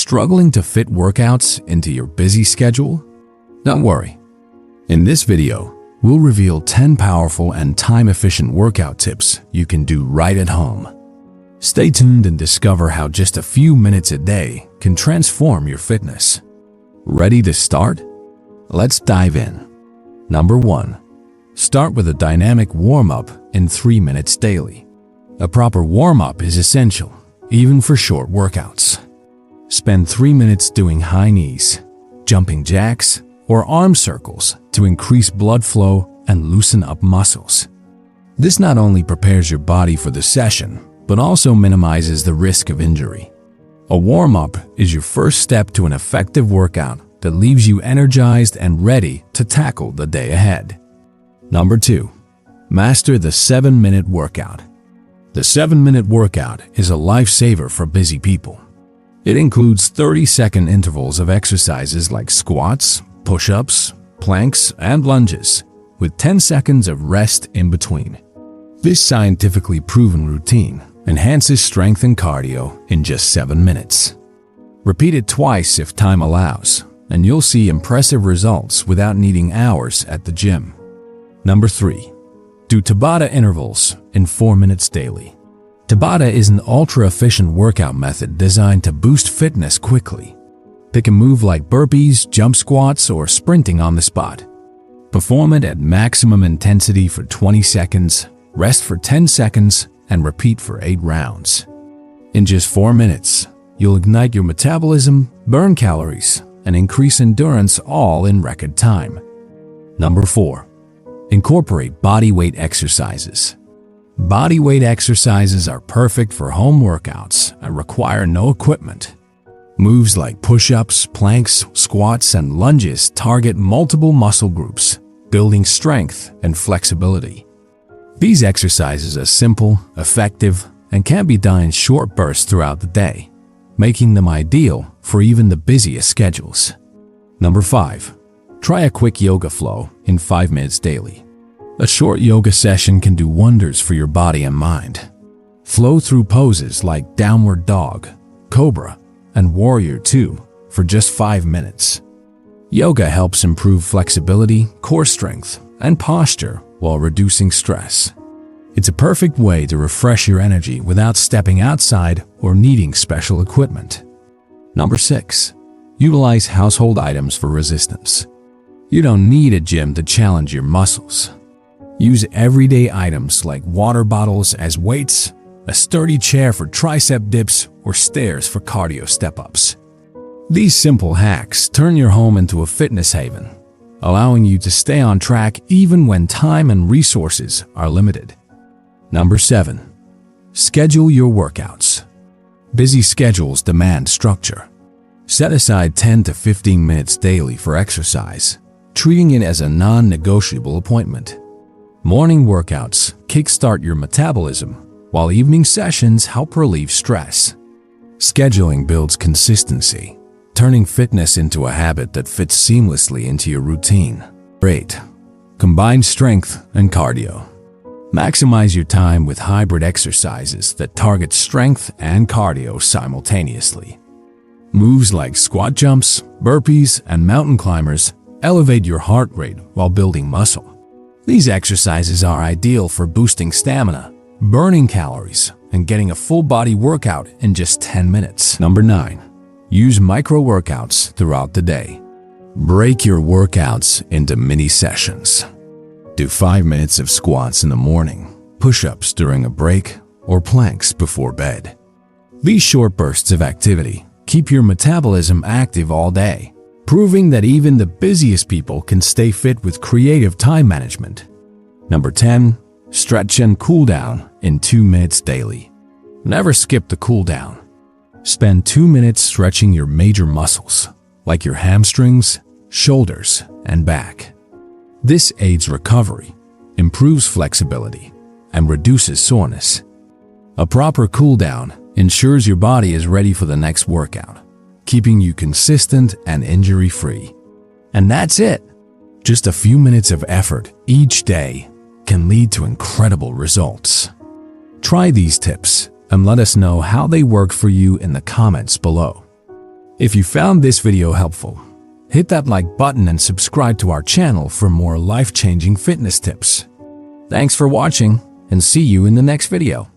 Struggling to fit workouts into your busy schedule? Don't worry. In this video, we'll reveal 10 powerful and time-efficient workout tips you can do right at home. Stay tuned and discover how just a few minutes a day can transform your fitness. Ready to start? Let's dive in. Number 1. Start with a dynamic warm-up in 3 minutes daily. A proper warm-up is essential, even for short workouts. Spend 3 minutes doing high knees, jumping jacks, or arm circles to increase blood flow and loosen up muscles. This not only prepares your body for the session, but also minimizes the risk of injury. A warm-up is your first step to an effective workout that leaves you energized and ready to tackle the day ahead. Number 2. Master the 7-minute workout. The 7-minute workout is a lifesaver for busy people. It includes 30-second intervals of exercises like squats, push-ups, planks, and lunges, with 10 seconds of rest in between. This scientifically proven routine enhances strength and cardio in just 7 minutes. Repeat it twice if time allows, and you'll see impressive results without needing hours at the gym. Number 3. Do Tabata intervals in 4 minutes daily. Tabata is an ultra-efficient workout method designed to boost fitness quickly. Pick a move like burpees, jump squats, or sprinting on the spot. Perform it at maximum intensity for 20 seconds, rest for 10 seconds, and repeat for 8 rounds. In just 4 minutes, you'll ignite your metabolism, burn calories, and increase endurance all in record time. Number 4. Incorporate bodyweight exercises. Bodyweight exercises are perfect for home workouts and require no equipment. Moves like push-ups, planks, squats, and lunges target multiple muscle groups, building strength and flexibility. These exercises are simple, effective, and can be done in short bursts throughout the day, making them ideal for even the busiest schedules. Number 5. Try a quick yoga flow in 5 minutes daily. A short yoga session can do wonders for your body and mind. Flow through poses like Downward Dog, Cobra, and Warrior 2 for just 5 minutes. Yoga helps improve flexibility, core strength, and posture while reducing stress. It's a perfect way to refresh your energy without stepping outside or needing special equipment. Number 6. Utilize household items for resistance. You don't need a gym to challenge your muscles. Use everyday items like water bottles as weights, a sturdy chair for tricep dips, or stairs for cardio step-ups. These simple hacks turn your home into a fitness haven, allowing you to stay on track even when time and resources are limited. Number 7. Schedule your workouts. Busy schedules demand structure. Set aside 10 to 15 minutes daily for exercise, treating it as a non-negotiable appointment. Morning workouts kickstart your metabolism, while evening sessions help relieve stress. Scheduling builds consistency, turning fitness into a habit that fits seamlessly into your routine. 8. Combine strength and cardio. Maximize your time with hybrid exercises that target strength and cardio simultaneously. Moves like squat jumps, burpees, and mountain climbers elevate your heart rate while building muscle. These exercises are ideal for boosting stamina, burning calories, and getting a full-body workout in just 10 minutes. Number 9. Use micro-workouts throughout the day. Break your workouts into mini-sessions. Do 5 minutes of squats in the morning, push-ups during a break, or planks before bed. These short bursts of activity keep your metabolism active all day, proving that even the busiest people can stay fit with creative time management. Number 10. Stretch and cool down in 2 minutes daily. Never skip the cool down. Spend 2 minutes stretching your major muscles, like your hamstrings, shoulders, and back. This aids recovery, improves flexibility, and reduces soreness. A proper cool down ensures your body is ready for the next workout, keeping you consistent and injury-free. And that's it. Just a few minutes of effort each day can lead to incredible results. Try these tips and let us know how they work for you in the comments below. If you found this video helpful, hit that like button and subscribe to our channel for more life-changing fitness tips. Thanks for watching and see you in the next video.